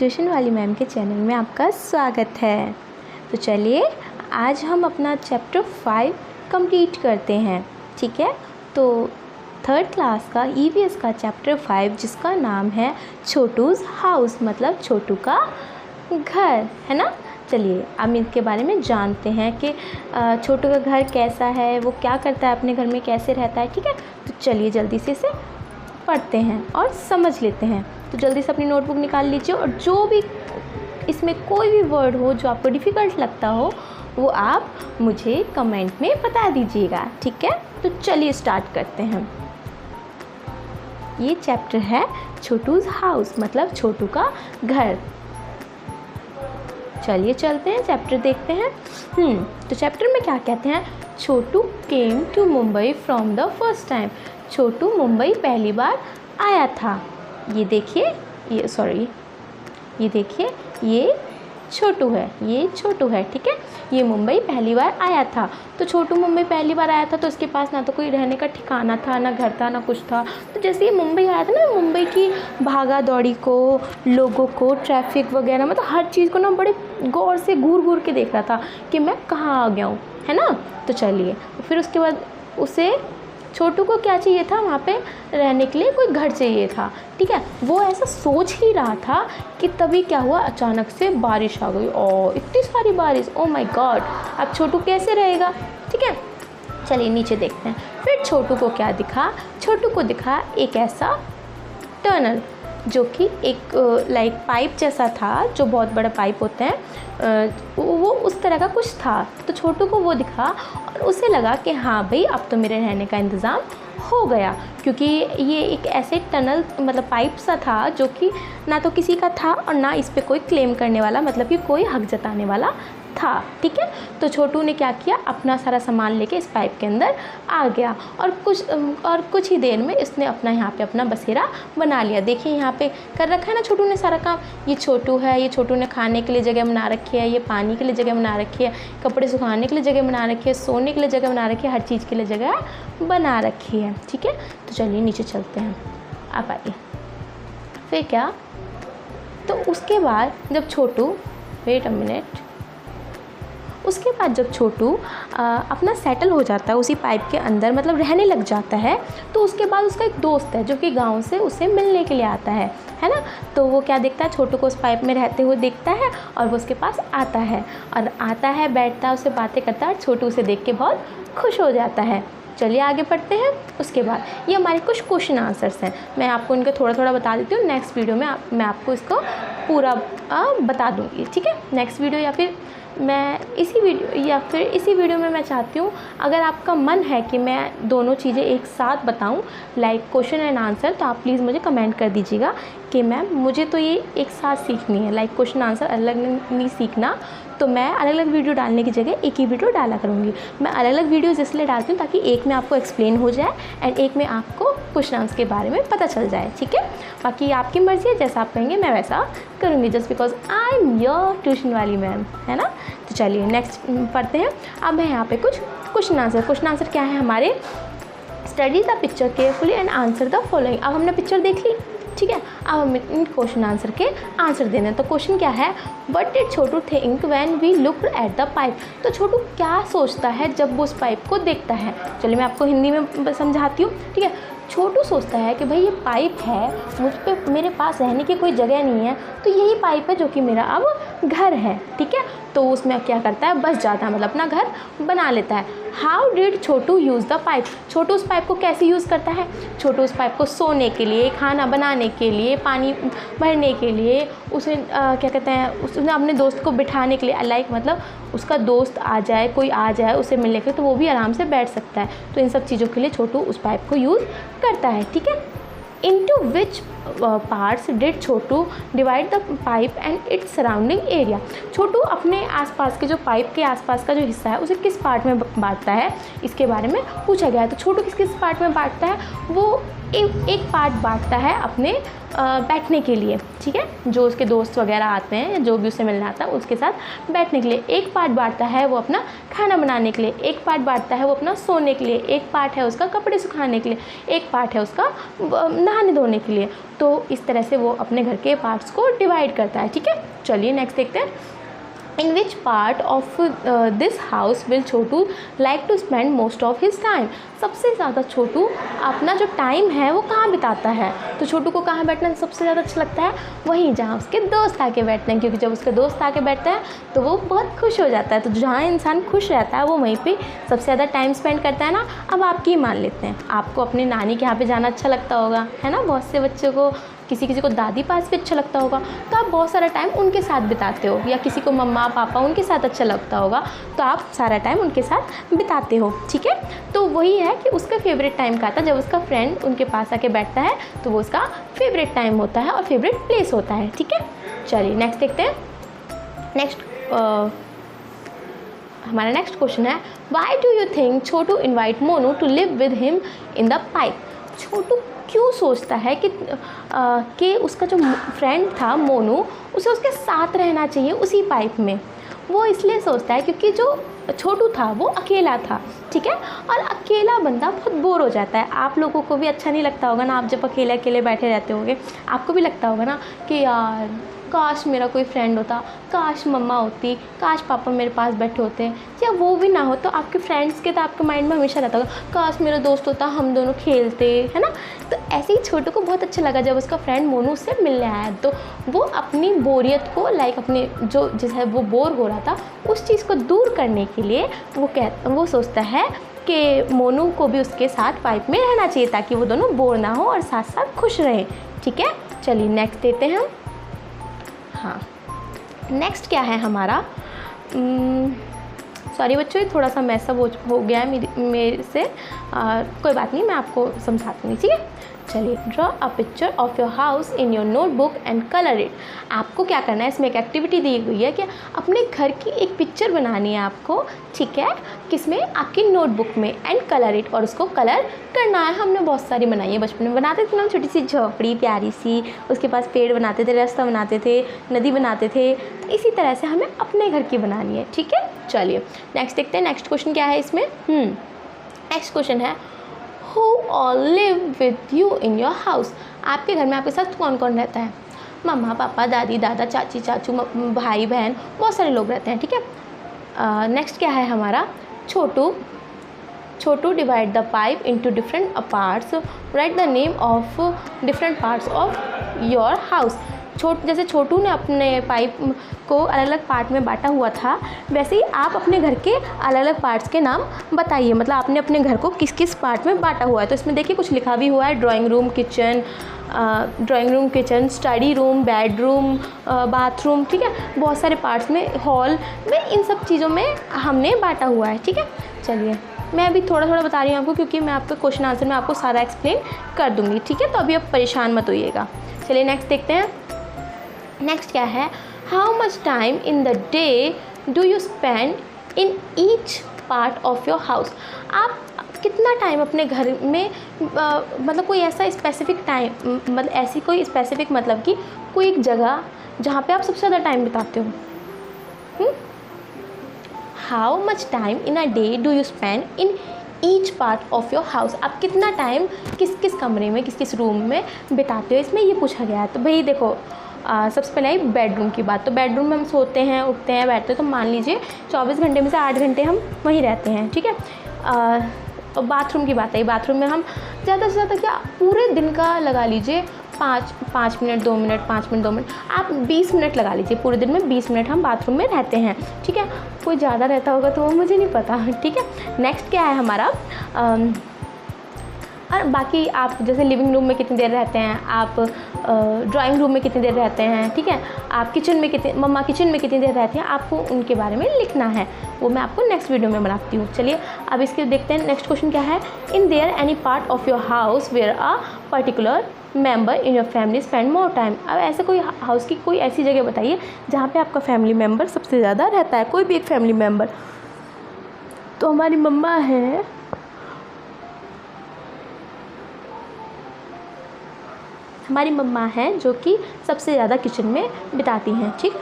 Tuition वाली ma'am के channel में आपका स्वागत है। तो चलिए आज हम अपना चैप्टर 5 कंप्लीट करते हैं। ठीक है, तो थर्ड क्लास का ईवीएस का चैप्टर 5 जिसका नाम है छोटूज़ हाउस, मतलब छोटू का घर, है ना। चलिए हम इसके बारे में जानते हैं कि छोटू का घर कैसा है, वो क्या करता है, अपने घर में कैसे रहता है। ठीक है, तो चलिए जल्दी से इसे पढ़ते हैं और समझ लेते हैं। तो जल्दी से अपनी नोटबुक निकाल लीजिए और जो भी इसमें कोई भी वर्ड हो जो आपको डिफ़िकल्ट लगता हो वो आप मुझे कमेंट में बता दीजिएगा। ठीक है, तो चलिए स्टार्ट करते हैं। ये चैप्टर है छोटूज़ हाउस, मतलब छोटू का घर। चलिए चलते हैं, चैप्टर देखते हैं। तो चैप्टर में क्या कहते हैं, Chhotu came to Mumbai from the first time. Chhotu Mumbai पहली बार आया था। ये देखिए, ये देखिए, ये छोटू है, ये छोटू है। ठीक है, ये मुंबई पहली बार आया था। तो छोटू मुंबई पहली बार आया था तो इसके पास ना तो कोई रहने का ठिकाना था, ना घर था, ना कुछ था। तो जैसे ये मुंबई आया था ना, मुंबई की भागा दौड़ी को, लोगों को, ट्रैफिक वगैरह, मतलब हर चीज़ को ना बड़े गौर से घूर घूर के देख रहा था कि मैं कहाँ आ गया हूँ, है ना। तो चलिए फिर उसके बाद उसे छोटू को क्या चाहिए था, वहाँ पे रहने के लिए कोई घर चाहिए था। ठीक है, वो ऐसा सोच ही रहा था कि तभी क्या हुआ, अचानक से बारिश आ गई। और इतनी सारी बारिश, ओ माय गॉड, अब छोटू कैसे रहेगा। ठीक है, चलिए नीचे देखते हैं। फिर छोटू को क्या दिखा, छोटू को दिखा एक ऐसा टनल जो कि एक लाइक पाइप जैसा था, जो बहुत बड़ा पाइप होते हैं, वो उस तरह का कुछ था। तो छोटू को वो दिखा और उसे लगा कि हाँ भाई अब तो मेरे रहने का इंतज़ाम हो गया, क्योंकि ये एक ऐसे टनल मतलब पाइप सा था जो कि ना तो किसी का था और ना इस पे कोई क्लेम करने वाला, मतलब कि कोई हक जताने वाला था। ठीक है, तो छोटू ने क्या किया, अपना सारा सामान लेके इस पाइप के अंदर आ गया और कुछ ही देर में इसने अपना यहाँ पे अपना बसेरा बना लिया। देखिए यहाँ पे कर रखा है ना छोटू ने सारा काम। ये छोटू है, ये छोटू ने खाने के लिए जगह बना रखी है, ये पानी के लिए जगह बना रखी है, कपड़े सुखाने के लिए जगह बना रखी है, सोने के लिए जगह बना रखी है, हर चीज़ के लिए जगह बना रखी है। ठीक है, तो चलिए नीचे चलते हैं, आप आइए। फिर क्या, तो उसके बाद जब छोटू, वेट अ मिनट, उसके बाद जब छोटू अपना सेटल हो जाता है उसी पाइप के अंदर, मतलब रहने लग जाता है, तो उसके बाद उसका एक दोस्त है जो कि गांव से उसे मिलने के लिए आता है ना। तो वो क्या देखता है, छोटू को उस पाइप में रहते हुए देखता है और वो उसके पास आता है बैठता है, उससे बातें करता है और छोटू उसे देख के बहुत खुश हो जाता है। चलिए आगे बढ़ते हैं। उसके बाद ये हमारे कुछ क्वेश्चन आंसर्स हैं, मैं आपको इनके थोड़ा थोड़ा बता देती हूँ। नेक्स्ट वीडियो में मैं आपको इसको पूरा बता दूँगी। ठीक है, नेक्स्ट वीडियो या फिर इसी वीडियो में मैं चाहती हूँ, अगर आपका मन है कि मैं दोनों चीज़ें एक साथ बताऊँ, लाइक क्वेश्चन एंड आंसर, तो आप प्लीज़ मुझे कमेंट कर दीजिएगा कि मैम मुझे तो ये एक साथ सीखनी है, लाइक क्वेश्चन आंसर अलग नहीं सीखना। तो मैं अलग अलग वीडियो डालने की जगह एक ही वीडियो डाला करूँगी। मैं अलग अलग वीडियोज़ इसलिए डालती हूँ ताकि एक में आपको एक्सप्लेन हो जाए एंड एक में आपको क्वेश्चन आंसर के बारे में पता चल जाए। ठीक है, बाकी आपकी मर्ज़ी है, जैसा आप कहेंगे मैं वैसा करूँगी, just because I am your tuition वाली मैम, है ना। तो चलिए नेक्स्ट पढ़ते हैं। अब है यहाँ पे कुछ क्वेश्चन आंसर क्या है हमारे, study the picture carefully and answer the following. अब हमने पिक्चर देख ली, ठीक है, अब हम इन क्वेश्चन आंसर के आंसर देने। तो क्वेश्चन क्या है, what did Chhotu think when we looked at the pipe. तो छोटू क्या सोचता है जब वो उस पाइप को देखता है। चलिए मैं आपको हिंदी में समझाती हूँ। ठीक है, छोटू सोचता है कि भाई ये पाइप है, मुझ पे मेरे पास रहने की कोई जगह नहीं है, तो यही पाइप है जो कि मेरा अब घर है। ठीक है, तो उसमें क्या करता है, बस जाता है, मतलब अपना घर बना लेता है। How did Chhotu use the pipe. Chhotu उस पाइप को कैसे यूज़ करता है, छोटू उस पाइप को सोने के लिए, खाना बनाने के लिए, पानी भरने के लिए, उसे क्या कहते हैं, उसने अपने दोस्त को बिठाने के लिए, लाइक मतलब उसका दोस्त आ जाए, कोई आ जाए उसे मिलने के लिए, तो वो भी आराम से बैठ सकता है। तो इन सब चीज़ों के लिए छोटू उस पाइप को यूज़ करता है। ठीक है, into which parts did Chhotu divide the pipe and its surrounding area. Chhotu अपने आसपास के जो पाइप के आसपास का जो हिस्सा है उसे किस पार्ट में बांटता है, इसके बारे में पूछा गया है। तो छोटू किस किस पार्ट में बांटता है, वो एक पार्ट बांटता है अपने बैठने के लिए। ठीक ठीक है, जो उसके दोस्त वगैरह आते हैं या जो भी उसे मिलना आता है उसके साथ बैठने के लिए। एक पार्ट बांटता है वो अपना खाना बनाने के लिए, एक पार्ट बांटता है वो अपना सोने के लिए, एक पार्ट है उसका कपड़े सुखाने के लिए, एक पार्ट है उसका नहाने धोने के लिए। तो इस तरह से वो अपने घर के पार्ट्स को डिवाइड करता है। ठीक है, चलिए नेक्स्ट देखते हैं। In which part of this house will Chhotu like to spend most of his time? सबसे ज़्यादा छोटू अपना जो टाइम है वो कहाँ बिताता है? तो छोटू को कहाँ बैठना सबसे ज़्यादा अच्छा लगता है? वहीं जहाँ उसके दोस्त आके बैठते हैं, क्योंकि जब उसके दोस्त आके बैठते हैं तो वो बहुत खुश हो जाता है। तो जहाँ इंसान खुश रहता है वो वहीं पे सबसे ज़्यादा टाइम स्पेंड करता है ना। अब आपकी मान लेते हैं, आपको अपनी नानी के यहाँ पे जाना अच्छा लगता होगा, है ना। बहुत से बच्चों को, किसी किसी को दादी पास भी अच्छा लगता होगा, तो आप बहुत सारा टाइम उनके साथ बिताते हो, या किसी को मम्मा पापा उनके साथ अच्छा लगता होगा तो आप सारा टाइम उनके साथ बिताते हो। ठीक है, तो वही है कि उसका फेवरेट टाइम का था जब उसका फ्रेंड उनके पास आके बैठता है, तो वो उसका फेवरेट टाइम होता है और फेवरेट प्लेस होता है। ठीक है, चलिए नेक्स्ट देखते हैं। हमारा नेक्स्ट क्वेश्चन है, why do you think Chhotu invite Monu to live with him in the pipe? Chhotu क्यों सोचता है कि उसका जो फ्रेंड था मोनू, उसे उसके साथ रहना चाहिए उसी पाइप में? वो इसलिए सोचता है क्योंकि जो छोटू था वो अकेला था। ठीक है, और अकेला बंदा बहुत बोर हो जाता है। आप लोगों को भी अच्छा नहीं लगता होगा ना, आप जब अकेले अकेले बैठे रहते होगे, आपको भी लगता होगा ना कि यार काश मेरा कोई फ्रेंड होता, काश मम्मा होती, काश पापा मेरे पास बैठे होते, या वो भी ना हो तो आपके फ्रेंड्स के तो आपके माइंड में हमेशा रहता होगा काश मेरा दोस्त होता, हम दोनों खेलते, है ना। तो ऐसे ही छोटू को बहुत अच्छा लगा जब उसका फ्रेंड मोनू उससे मिलने आया, तो वो अपनी बोरियत को अपने जो जैसे वो बोर हो रहा था उस चीज़ को दूर करने के लिए वो सोचता है कि मोनू को भी उसके साथ पाइप में रहना चाहिए ताकि वो दोनों बोर ना हो और साथ साथ खुश रहें। ठीक है, चलिए नेक्स्ट देते हैं हम। हाँ, नेक्स्ट क्या है हमारा, सॉरी बच्चों, ये थोड़ा सा मैसअप हो गया है मेरे से, कोई बात नहीं, मैं आपको समझाती हूँ। ठीक है, चलिए, draw a picture of your house in your notebook and colour it. आपको क्या करना है, इसमें एक एक्टिविटी दी हुई है कि अपने घर की एक पिक्चर बनानी है आपको। ठीक है, किसमें? आपकी नोटबुक में, एंड कलर इट, और उसको कलर करना है। हमने बहुत सारी बनाई है, बचपन में बनाते थे ना, छोटी सी झोपड़ी प्यारी सी, उसके पास पेड़ बनाते थे, रास्ता बनाते थे, नदी बनाते थे। इसी तरह से हमें अपने घर की बनानी है। ठीक है, चलिए नेक्स्ट देखते हैं। नेक्स्ट क्वेश्चन क्या है इसमें? नेक्स्ट क्वेश्चन है, Who all live with you in your house? आपके घर में आपके साथ कौन कौन रहता है? मम्मा पापा दादी दादा चाची चाचू भाई बहन, बहुत सारे लोग रहते हैं। ठीक है, नेक्स्ट क्या है हमारा? Chhotu divide the pipe into different parts, right the name of different parts of your house. जैसे छोटू ने अपने पाइप को अलग अलग पार्ट में बांटा हुआ था, वैसे ही आप अपने घर के अलग अलग पार्ट्स के नाम बताइए। मतलब आपने अपने घर को किस किस पार्ट में बांटा हुआ है। तो इसमें देखिए कुछ लिखा भी हुआ है, drawing room kitchen, study room, bedroom, bathroom. ठीक है, बहुत सारे पार्ट्स में, हॉल में, इन सब चीज़ों में हमने बांटा हुआ है। ठीक है, चलिए मैं अभी थोड़ा थोड़ा बता रही हूँ आपको, क्योंकि मैं आपके क्वेश्चन आंसर में आपको सारा एक्सप्लेन कर दूँगी। ठीक है, तो अभी आप परेशान मत होइएगा। चलिए नेक्स्ट देखते हैं। नेक्स्ट क्या है, how much time in the day do you spend in each part of your house? आप कितना टाइम अपने घर में मतलब कोई ऐसा स्पेसिफिक टाइम, मतलब ऐसी कोई स्पेसिफिक, मतलब कि कोई एक जगह जहाँ पे आप सबसे ज़्यादा टाइम बिताते हो। How much time in a day do you spend in each part of your house? आप कितना टाइम किस किस कमरे में, किस किस रूम में बिताते हो, इसमें ये पूछा गया है। तो भाई देखो, सबसे पहले आई बेडरूम की बात। तो बेडरूम में हम सोते हैं, उठते हैं, बैठते हैं, तो मान लीजिए 24 घंटे में से 8 घंटे हम वहीं रहते हैं। ठीक है, और बाथरूम की बात आई, बाथरूम में हम ज़्यादा से ज़्यादा क्या पूरे दिन का लगा लीजिए 5 मिनट 2 मिनट, 5 मिनट 2 मिनट, आप 20 मिनट लगा लीजिए, पूरे दिन में 20 मिनट हम बाथरूम में रहते हैं। ठीक है, कोई ज़्यादा रहता होगा तो वो मुझे नहीं पता। ठीक है, नेक्स्ट क्या है हमारा, और बाकी आप जैसे लिविंग रूम में कितनी देर रहते हैं, आप ड्राइंग रूम में कितनी देर रहते हैं। ठीक है, आप मम्मा किचन में कितनी देर रहती हैं, आपको उनके बारे में लिखना है। वो मैं आपको नेक्स्ट वीडियो में बनाती हूँ। चलिए अब इसके देखते हैं। नेक्स्ट क्वेश्चन क्या है, in there any part of your house where a particular member in your family spend more time? अब ऐसे कोई हाउस की कोई ऐसी जगह बताइए जहाँ पे आपका फैमिली मेम्बर सबसे ज़्यादा रहता है, कोई भी एक फैमिली मेम्बर। तो हमारी मम्मा है, हमारी मम्मा हैं जो कि सबसे ज़्यादा किचन में बिताती हैं। ठीक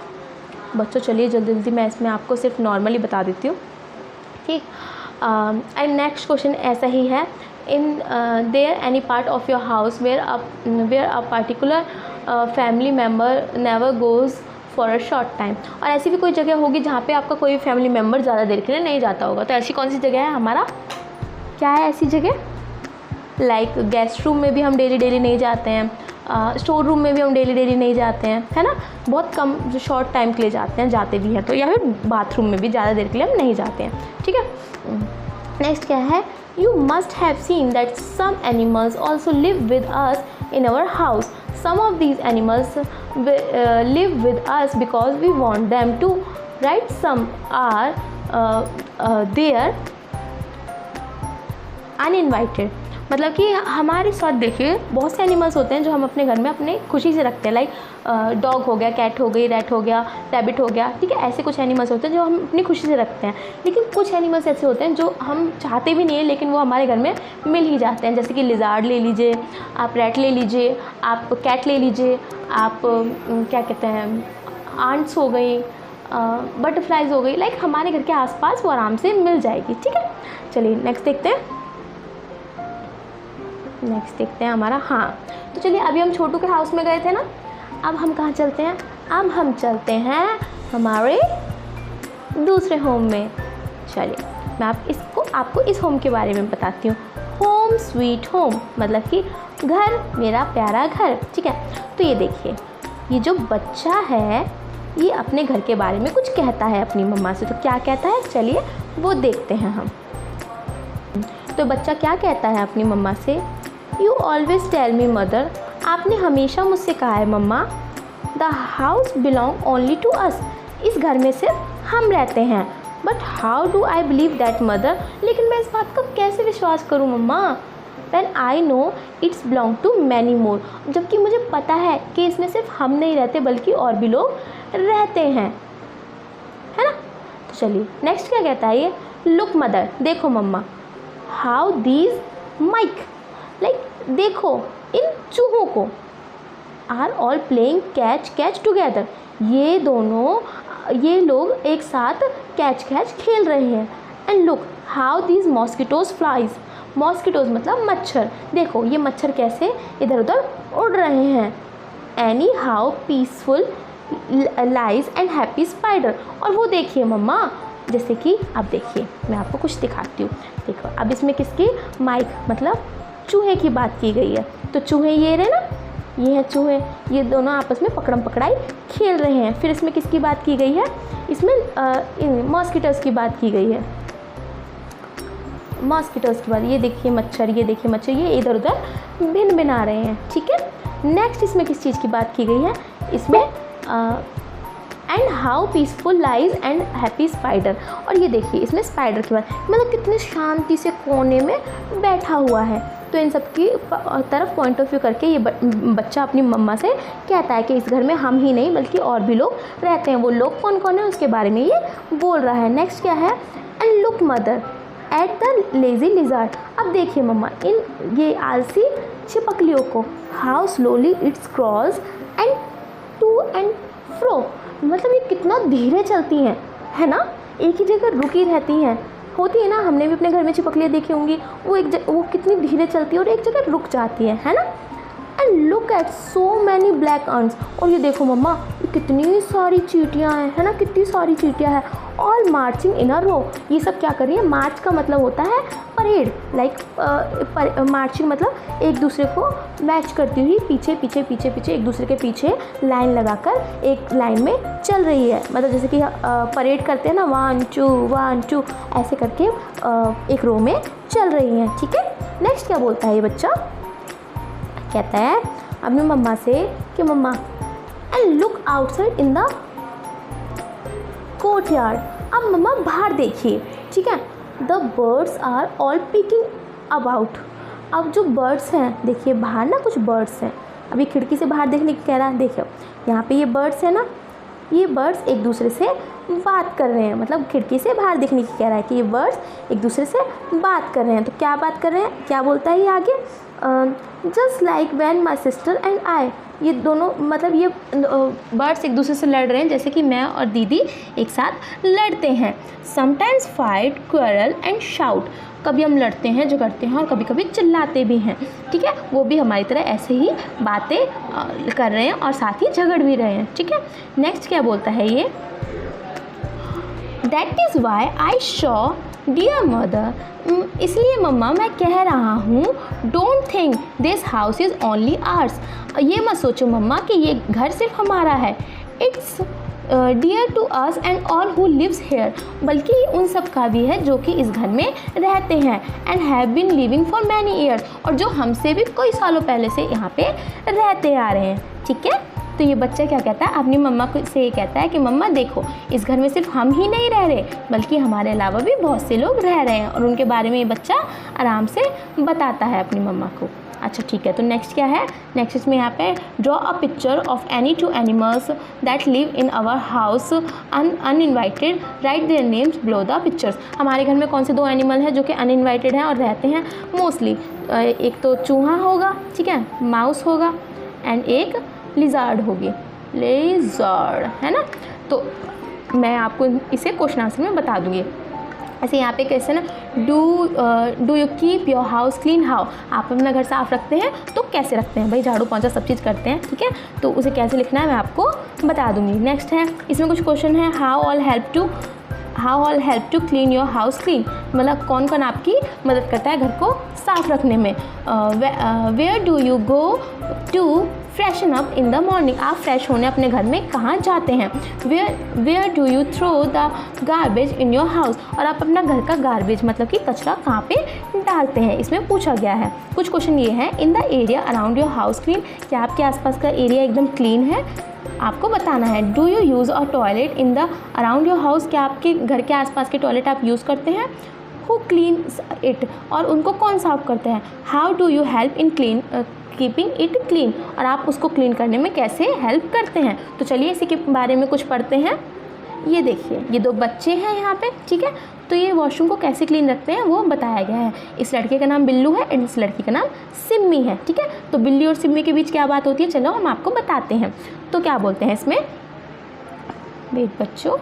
बच्चों, चलिए जल्दी जल्दी मैं इसमें आपको सिर्फ नॉर्मली बता देती हूँ। ठीक, एंड नेक्स्ट क्वेश्चन ऐसा ही है, in there any part of your house where a particular family member never goes for a short time. और ऐसी भी कोई जगह होगी जहाँ पे आपका कोई फैमिली मेम्बर ज़्यादा देर के लिए नहीं जाता होगा। तो ऐसी कौन सी जगह है हमारा, क्या है ऐसी जगह? लाइक गेस्ट रूम में भी हम डेली नहीं जाते हैं, स्टोर रूम में भी हम डेली नहीं जाते हैं, है ना। बहुत कम जो शॉर्ट टाइम के लिए जाते हैं, जाते भी हैं तो, या फिर बाथरूम में भी ज़्यादा देर के लिए हम नहीं जाते हैं। ठीक है, नेक्स्ट क्या है, you must have seen that some animals also live with us in our house. Some of these animals live with us because we want them to, right. Some are there uninvited. मतलब कि हमारे साथ देखिए बहुत से animals होते हैं जो हम अपने घर में अपने खुशी से रखते हैं। लाइक डॉग हो गया, कैट हो गई, रैट हो गया, रैबिट हो गया। ठीक है, ऐसे कुछ एनिमल्स होते हैं जो हम अपनी खुशी से रखते हैं। लेकिन कुछ एनिमल्स ऐसे होते हैं जो हम चाहते भी नहीं है लेकिन वो हमारे घर में मिल ही जाते हैं। जैसे कि लिजार्ड ले लीजिए, आप रैट ले लीजिए, आप कैट ले लीजिए, आप क्या कहते हैं, आंट्स हो गई, बटरफ्लाइज हो गई। लाइक हमारे घर के आसपास वो आराम से मिल जाएगी। ठीक है, चलिए नेक्स्ट देखते हैं। नेक्स्ट देखते हैं हमारा, हाँ तो चलिए अभी हम छोटू के हाउस में गए थे ना, अब हम कहाँ चलते हैं? अब हम चलते हैं हमारे दूसरे होम में। चलिए मैं आपको इस होम के बारे में बताती हूँ। होम स्वीट होम मतलब कि घर मेरा प्यारा घर। ठीक है, तो ये देखिए, ये जो बच्चा है ये अपने घर के बारे में कुछ कहता है अपनी मम्मा से। तो क्या कहता है, चलिए वो देखते हैं हम। तो बच्चा क्या कहता है अपनी मम्मा से, you always tell me mother, आपने हमेशा मुझसे कहा है मम्मा, the house belong only to us, इस घर में सिर्फ हम रहते हैं। But how do I believe that mother, लेकिन मैं इस बात का कैसे विश्वास करूँ मम्मा, when I know it's belong to many more, जबकि मुझे पता है कि इसमें सिर्फ हम नहीं रहते बल्कि और भी लोग रहते हैं, है ना। तो चलिए नेक्स्ट क्या कहता है ये, लुक मदर, देखो मम्मा, हाउ दीज माइक, लाइक देखो इन चूहों को, are all playing catch together, ये लोग एक साथ कैच खेल रहे हैं। And look how these mosquitoes flies, mosquitoes मतलब मच्छर, देखो ये मच्छर कैसे इधर उधर उड़ रहे हैं। Any how peaceful lies and happy spider, और वो देखिए मम्मा, जैसे कि अब देखिए मैं आपको कुछ दिखाती हूँ। देखो अब इसमें किसकी, माइक मतलब चूहे की बात की गई है। तो चूहे ये रहे ना, ये हैं चूहे, ये दोनों आपस में पकड़म पकड़ाई खेल रहे हैं। फिर इसमें किसकी बात की गई है, इसमें मॉस्किटोज की बात की गई है, मॉस्किटोज की बात। ये देखिए मच्छर, ये देखिए मच्छर, ये इधर उधर भिन भिन आ रहे हैं। ठीक है, नेक्स्ट इसमें किस चीज़ की बात की गई है, इसमें and how peaceful lies and happy spider, और ये देखिए इसमें स्पाइडर की बात, मतलब कितनी शांति से कोने में बैठा हुआ है। तो इन सब की तरफ पॉइंट ऑफ व्यू करके ये बच्चा अपनी मम्मा से कहता है कि इस घर में हम ही नहीं बल्कि और भी लोग रहते हैं। वो लोग कौन कौन है उसके बारे में ये बोल रहा है। नेक्स्ट क्या है, and look mother at the lazy lizard, अब देखिए मम्मा इन ये आलसी छिपकलियों को, how slowly its cross and to and fro, मतलब ये कितना धीरे चलती हैं, है ना, एक ही जगह रुकी रहती हैं। होती है ना, हमने भी अपने घर में छिपकलियाँ देखी होंगी, वो कितनी धीरे चलती है और एक जगह रुक जाती है ना। And look at so many black earns, और ये देखो मम्मा ये कितनी सारी चींटियाँ हैं, है ना, कितनी सारी चींटियाँ हैं, ऑल मार्चिंग इन अ रो। ये सब क्या कर रही है, मार्च का मतलब होता है परेड, लाइक मार्चिंग मतलब एक दूसरे को मैच करती हुई पीछे पीछे पीछे पीछे एक दूसरे के पीछे लाइन लगाकर एक लाइन में चल रही है। मतलब जैसे कि परेड करते हैं ना, 1 2 ऐसे करके एक रो में चल रही हैं। ठीक है, नेक्स्ट क्या बोलता है ये बच्चा, कहता है अपनी मम्मा से कि मम्मा and look outside in the courtyard, अब मम्मा बाहर देखिए। ठीक है, the birds are all picking about, अब जो बर्ड्स हैं देखिए बाहर ना कुछ बर्ड्स हैं, अभी खिड़की से बाहर देखने की कह रहा है, देखिए यहाँ पे ये बर्ड्स है ना, ये बर्ड्स एक दूसरे से बात कर रहे हैं, मतलब खिड़की से बाहर देखने की कह रहा है कि ये बर्ड्स एक दूसरे से बात कर रहे हैं। तो क्या बात कर रहे हैं, क्या बोलता है ये आगे, just like when my sister and I, ये दोनों मतलब ये बर्ड्स एक दूसरे से लड़ रहे हैं जैसे कि मैं और दीदी एक साथ लड़ते हैं। Sometimes fight, quarrel and shout, कभी हम लड़ते हैं, झगड़ते हैं और कभी कभी चिल्लाते भी हैं, ठीक है। वो भी हमारी तरह ऐसे ही बातें कर रहे हैं और साथ ही झगड़ भी रहे हैं, ठीक है। नेक्स्ट क्या बोलता है ये, that is why I saw dear mother, इसलिए मम्मा मैं कह रहा हूँ, don't think this house is only ours, ये मत सोचो मम्मा कि ये घर सिर्फ हमारा है, it's dear to us and all who lives here, बल्कि उन सब का भी है जो कि इस घर में रहते हैं, and have been living for many years, और जो हमसे भी कई सालों पहले से यहाँ पे रहते आ रहे हैं, ठीक है। तो ये बच्चा क्या कहता है, अपनी मम्मा से ये कहता है कि मम्मा देखो, इस घर में सिर्फ हम ही नहीं रह रहे, बल्कि हमारे अलावा भी बहुत से लोग रह रहे हैं, और उनके बारे में ये बच्चा आराम से बताता है अपनी मम्मा को। अच्छा ठीक है, तो नेक्स्ट क्या है, नेक्स्ट इसमें यहाँ पे draw a picture of any two animals that live in our house uninvited, write their names below the pictures. हमारे घर में कौन से दो एनिमल हैं जो कि अनइनवाइटेड हैं और रहते हैं मोस्टली, एक तो चूहा होगा, ठीक है, माउस होगा, एंड एक लिजार्ड होगी, लिजार्ड, है ना। तो मैं आपको इसे क्वेश्चन आंसर में बता दूँगी। ऐसे यहाँ पे कैसे ना, do you keep your house clean, how, आप अपना घर साफ़ रखते हैं तो कैसे रखते हैं भाई, झाड़ू पोंछा सब चीज़ करते हैं, ठीक है। तो उसे कैसे लिखना है मैं आपको बता दूँगी। नेक्स्ट है, इसमें कुछ क्वेश्चन है, how all help to clean your house clean, मतलब कौन कौन आपकी मदद करता है घर को साफ़ रखने में। Where do you go to freshen up in the morning, आप फ्रेश होने अपने घर में कहाँ जाते हैं। Where do you throw the garbage in your house, और आप अपना घर का गार्बेज मतलब कि कचरा कहाँ पे डालते हैं, इसमें पूछा गया है। कुछ क्वेश्चन ये है, in the area around your house clean, क्या आपके आसपास का एरिया एकदम क्लीन है, आपको बताना है। Do you use a toilet in the around your house, क्या आपके घर के आसपास के टॉयलेट आप यूज़ करते हैं। हु क्लीन्स इट, और उनको कौन साफ करते हैं। How do you help in keeping it clean, और आप उसको क्लीन करने में कैसे हेल्प करते हैं। तो चलिए इसी के बारे में कुछ पढ़ते हैं। ये देखिए, ये दो बच्चे हैं यहाँ पे, ठीक है। तो ये वॉशरूम को कैसे क्लीन रखते हैं वो बताया गया है। इस लड़के का नाम बिल्लू है, इस लड़की का नाम सिम्मी है, ठीक है। तो बिल्ली और सिम्मी के बीच क्या बात होती है, चलो हम आपको बताते हैं। तो क्या बोलते हैं इसमें, वेट बच्चों,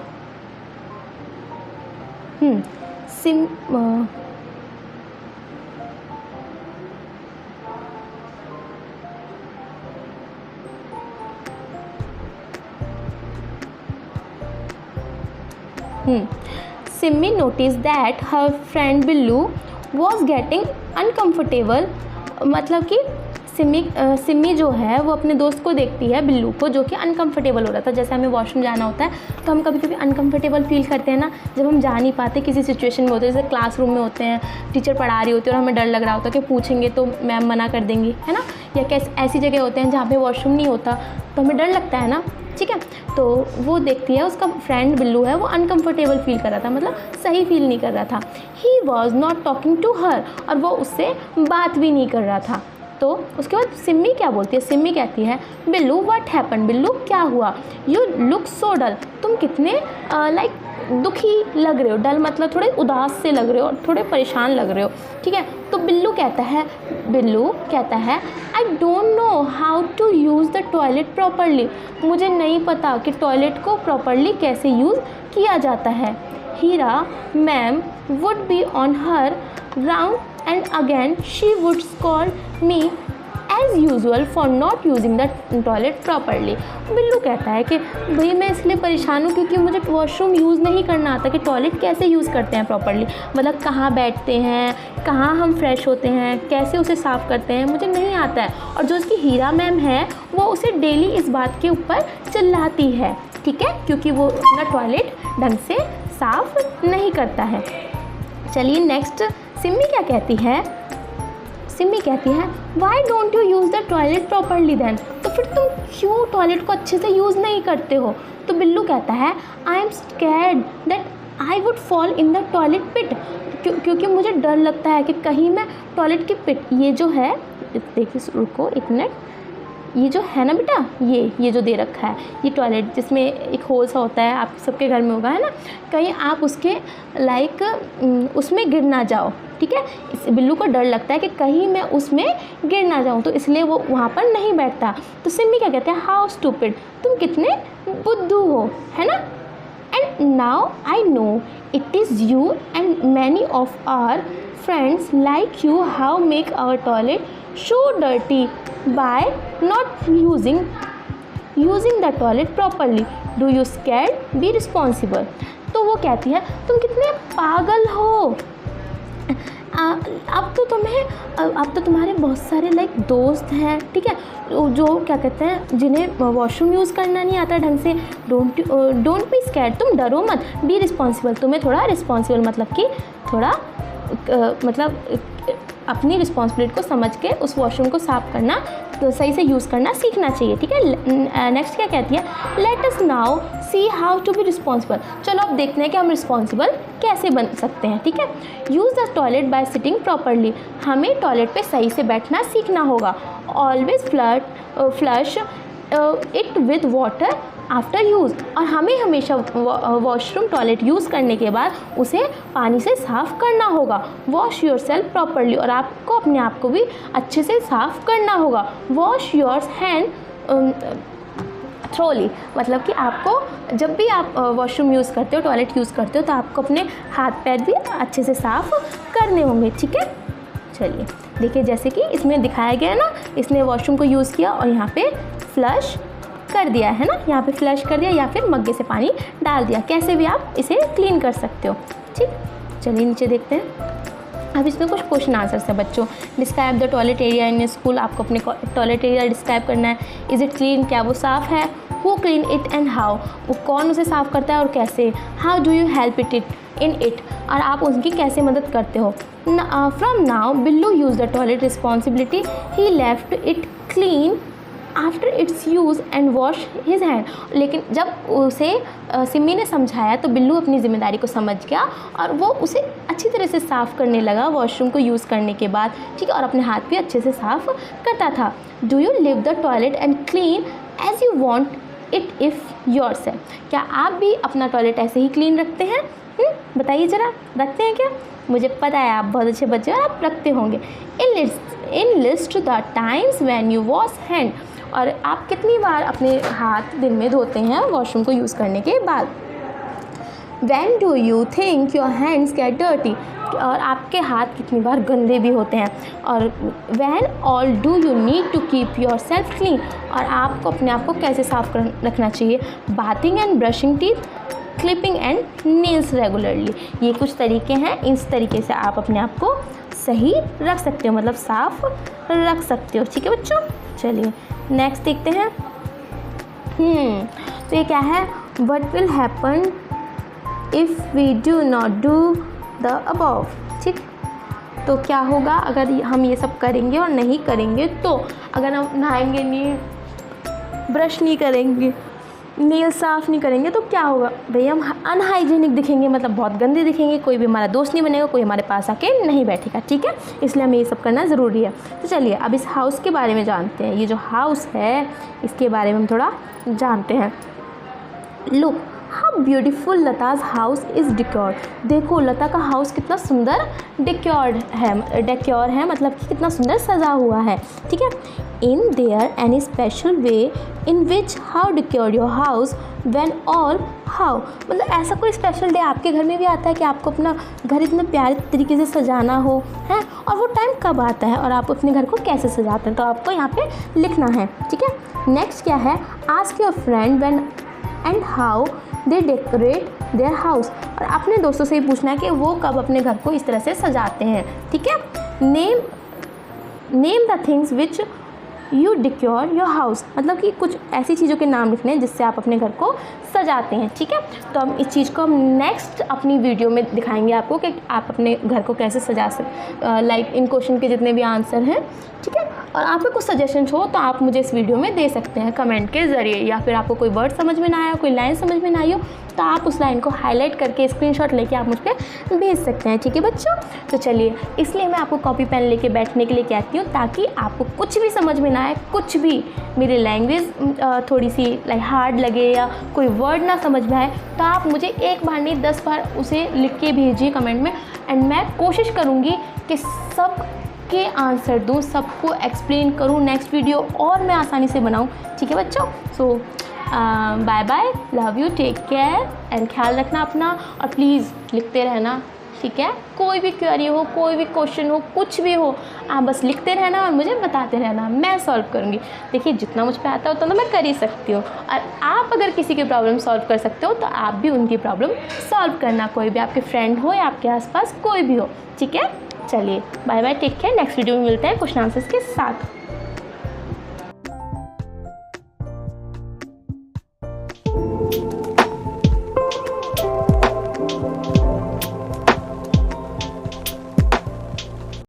Simmi noticed that her friend Billu was getting uncomfortable, मतलब कि सिम्मी जो है वो अपने दोस्त को देखती है, बिल्लू को, जो कि अनकंफर्टेबल हो रहा था। जैसे हमें वॉशरूम जाना होता है तो हम कभी कभी अनकंफर्टेबल फील करते हैं ना, जब हम जा नहीं पाते किसी सिचुएशन में होते हैं, जैसे क्लासरूम में होते हैं, टीचर पढ़ा रही होती है और हमें डर लग रहा होता है कि पूछेंगे तो मैम मना कर देंगी, है ना। या कैसे ऐसी जगह होते हैं जहाँ पे वॉशरूम नहीं होता तो हमें डर लगता है ना, ठीक है। तो वो देखती है, उसका फ्रेंड बिल्लू है वो अनकंफर्टेबल फील कर रहा था, मतलब सही फील नहीं कर रहा था। He was not talking to her, और वो उससे बात भी नहीं कर रहा था। तो उसके बाद सिम्मी क्या बोलती है, सिम्मी कहती है, बिल्लू व्हाट हैपन, बिल्लू क्या हुआ। यू लुक सो डल, तुम कितने लाइक दुखी लग रहे हो, डल मतलब थोड़े उदास से लग रहे हो और थोड़े परेशान लग रहे हो, ठीक है। तो बिल्लू कहता है I don't know how to use the toilet properly, मुझे नहीं पता कि टॉयलेट को प्रॉपरली कैसे यूज़ किया जाता है। Heera ma'am would be on her round and again she would scold me as usual for not using the toilet properly। Billu कहता है कि भाई मैं इसलिए परेशान हूँ क्योंकि मुझे वॉशरूम यूज़ नहीं करना आता कि टॉयलेट कैसे यूज़ करते हैं प्रॉपरली, मतलब कहाँ बैठते हैं, कहाँ हम फ्रेश होते हैं, कैसे उसे साफ़ करते हैं, मुझे नहीं आता है। और जो उसकी हीरा मैम है वो उसे डेली इस बात के ऊपर चिल्लाती है, ठीक है, क्योंकि वो अपना टॉयलेट ढंग से साफ़ नहीं करता है। चलिए नेक्स्ट, सिम्मी क्या कहती है, सिम्मी कहती है why don't you use the toilet properly then, तो फिर तुम क्यों टॉयलेट को अच्छे से यूज़ नहीं करते हो। तो बिल्लू कहता है I am scared that I would fall in the toilet pit, क्योंकि मुझे डर लगता है कि कहीं मैं टॉयलेट की पिट, ये जो है देखिए रुको एक मिनट, ये जो है ना बेटा, ये जो दे रखा है, ये टॉयलेट जिसमें एक होल सा होता है, आप सबके घर में होगा है ना, कहीं आप उसके उसमें गिर ना जाओ, ठीक है। इस बिल्लू को डर लगता है कि कहीं मैं उसमें गिर ना जाऊँ, तो इसलिए वो वहाँ पर नहीं बैठता। तो सिम्मी क्या कहते हैं, हाउ स्टूपिड, तुम कितने बुद्धू हो, है ना। And now I know it is you and many of our friends like you how make our toilet so dirty by not using the toilet properly. Do you scared? Be responsible. तो वो कहती है तुम कितने पागल हो, अब तो तुम्हारे बहुत सारे दोस्त हैं, ठीक है, जो क्या कहते हैं जिन्हें वॉशरूम यूज़ करना नहीं आता ढंग से। डोंट बी स्कैर्ड, तुम डरो मत। बी रिस्पॉन्सिबल, तुम्हें थोड़ा रिस्पॉन्सिबल मतलब कि थोड़ा अपनी रिस्पॉन्सिबिलिटी को समझ के उस वॉशरूम को साफ़ करना, तो सही से यूज़ करना सीखना चाहिए, ठीक है। नेक्स्ट क्या कहती है, let us now see how to be responsible. चलो अब देखते हैं कि हम रिस्पॉन्सिबल कैसे बन सकते हैं, ठीक है। Use the toilet bye sitting properly, हमें टॉयलेट पे सही से बैठना सीखना होगा। Always flush it with water after use, और हमें हमेशा वॉशरूम टॉयलेट यूज़ करने के बाद उसे पानी से साफ़ करना होगा। वॉश योर सेल्फ प्रॉपरली, और आपको अपने आप को भी अच्छे से साफ़ करना होगा। वॉश योर हैंड थ्रोली, मतलब कि आपको जब भी आप वॉशरूम यूज़ करते हो, टॉयलेट यूज़ करते हो, तो आपको अपने हाथ पैर भी अच्छे से साफ़ करने होंगे, ठीक है। चलिए देखिए, जैसे कि इसमें दिखाया गया है ना, इसने वॉशरूम को यूज़ किया और यहाँ पे फ्लश कर दिया है ना, यहाँ पे फ्लश कर दिया या फिर मग्गे से पानी डाल दिया, कैसे भी आप इसे क्लीन कर सकते हो, ठीक। चलिए नीचे देखते हैं। अब इसमें कुछ क्वेश्चन आंसर्स हैं बच्चों। Describe the toilet area in school, आपको अपने टॉयलेट एरिया डिस्क्राइब करना है। इज़ इट क्लीन, क्या वो साफ़ है। Who clean it and how, वो कौन उसे साफ़ करता है और कैसे। How do you help it in it, और आप उनकी कैसे मदद करते हो। From now Billu use the toilet responsibility, he left it clean after it's use and wash his hand. लेकिन जब उसे सिम्मी ने समझाया तो बिल्लू अपनी ज़िम्मेदारी को समझ गया और वो उसे अच्छी तरह से साफ़ करने लगा वॉशरूम को यूज़ करने के बाद, ठीक है, और अपने हाथ भी अच्छे से साफ़ करता था। Do you live the toilet and clean as you want it if yours है, क्या आप भी अपना टॉयलेट ऐसे ही क्लीन रखते हैं? बताइए ज़रा, रखते हैं क्या? मुझे पता है आप बहुत अच्छे बच्चे और आप रखते होंगे। In list the times when you wash hand, और आप कितनी बार अपने हाथ दिन में धोते हैं वॉशरूम को यूज़ करने के बाद। When do you think your hands get dirty, और आपके हाथ कितनी बार गंदे भी होते हैं। और when all do you need to keep yourself clean, और आपको अपने आप को कैसे साफ रखना चाहिए। bathing and brushing teeth, clipping and nails regularly, ये कुछ तरीके हैं, इस तरीके से आप अपने आप को सही रख सकते हो, मतलब साफ रख सकते हो, ठीक है बच्चों। चलिए नेक्स्ट देखते हैं। तो ये क्या है, what will happen if we do not do the above, ठीक। तो क्या होगा अगर हम ये सब करेंगे और नहीं करेंगे, तो अगर हम नहाएंगे नहीं, ब्रश नहीं करेंगे, नेल साफ़ नहीं करेंगे, तो क्या होगा भैया, हम अनहाइजीनिक दिखेंगे, मतलब बहुत गंदे दिखेंगे, कोई भी हमारा दोस्त नहीं बनेगा, कोई हमारे पास आके नहीं बैठेगा, ठीक है। इसलिए हमें ये सब करना ज़रूरी है। तो चलिए अब इस हाउस के बारे में जानते हैं। ये जो हाउस है इसके बारे में हम थोड़ा जानते हैं। Look how beautiful Lata's house is decorated, देखो लता का हाउस कितना सुंदर डेक्योर है, मतलब कि कितना सुंदर सजा हुआ है, ठीक है। In there any special way in which how decorate your house when all how, मतलब ऐसा कोई स्पेशल डे आपके घर में भी आता है कि आपको अपना घर इतने प्यारे तरीके से सजाना हो, है, और वो टाइम कब आता है और आप अपने घर को कैसे सजाते हैं, तो आपको यहाँ पे लिखना है, ठीक है। नेक्स्ट क्या है, ask your friend when and how they decorate their house, और अपने दोस्तों से ही पूछना है कि वो कब अपने घर को इस तरह से सजाते हैं, ठीक है। Name the things which you decorate your house, मतलब कि कुछ ऐसी चीज़ों के नाम लिखने हैं जिससे आप अपने घर को सजाते हैं, ठीक है। तो हम इस चीज़ को हम नेक्स्ट अपनी वीडियो में दिखाएंगे आपको कि आप अपने घर को कैसे सजा सकते, लाइक इन क्वेश्चन के जितने भी आंसर हैं, ठीक है। और आपके कुछ सजेशंस हो तो आप मुझे इस वीडियो में दे सकते हैं कमेंट के ज़रिए, या फिर आपको कोई वर्ड समझ में ना आया, कोई लाइन समझ में ना आई हो तो आप उस लाइन को हाईलाइट करके स्क्रीनशॉट लेके आप मुझ पर भेज सकते हैं। ठीक है बच्चों, तो चलिए, इसलिए मैं आपको कॉपी पेन लेके बैठने के लिए कहती हूँ, ताकि आपको कुछ भी समझ में ना आए, कुछ भी मेरी लैंग्वेज थोड़ी सी हार्ड लगे या कोई वर्ड ना समझ में आए, तो आप मुझे एक बार नहीं 10 बार उसे लिख के भेजिए कमेंट में, एंड मैं कोशिश करूँगी कि सब के आंसर दूँ, सबको एक्सप्लेन करूँ नेक्स्ट वीडियो और मैं आसानी से बनाऊँ। ठीक है बच्चों, so bye bye, love you, take care and ख्याल रखना अपना, और प्लीज़ लिखते रहना। ठीक है, कोई भी क्वेरी हो, कोई भी क्वेश्चन हो, कुछ भी हो, आप बस लिखते रहना और मुझे बताते रहना, मैं सॉल्व करूँगी। देखिए जितना मुझ पे आता है उतना तो मैं कर ही सकती हूँ, और आप अगर किसी की प्रॉब्लम सॉल्व कर सकते हो तो आप भी उनकी प्रॉब्लम सॉल्व करना, कोई भी आपके फ्रेंड हो या आपके आसपास कोई भी हो। ठीक है, चलिए bye bye, take care, next video में मिलते हैं क्वेश्चन आंसर्स के साथ।